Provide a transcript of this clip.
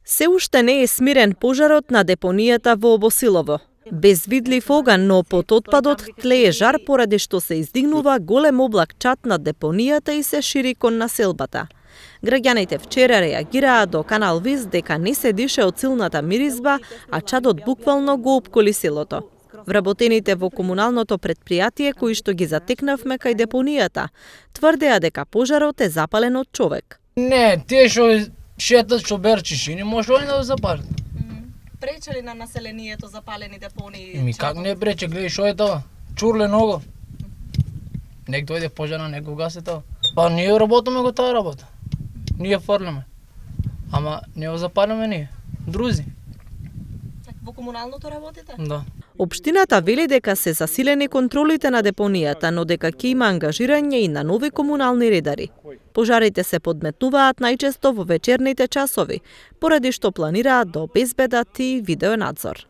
Се уште не е смирен пожарот на депонијата во Обосилово. Без видлив оган, но под отпадот тлее жар поради што се издигнува голем облак чад над депонијата и се шири кон населбата. Граѓаните вчера реагираа до Канал Виз дека не се дише од силната миризба, а чадот буквално го опколи селото. Вработените во комуналното предпријатие кои што ги затекнавме кај депонијата, тврдеа дека пожарот е запален од човек. Не, тие што шетат што берчиши, не може они да го запалат. Прече ли на населението запалени депонии? Ми как не прече, гледај што е тоа? Чурле много. Нек дојде пожарна, нек го гаси тоа. Па ние работиме го таа работа. Ние фрлиме. Ама не го запалиме ние. Друзи. Во комуналното работите? Да. Општината вели дека се засилени контролите на депонијата, но дека ќе има ангажирање и на нови комунални редари. Пожарите се подметнуваат најчесто во вечерните часови, поради што планираат да обезбедат и видеонадзор.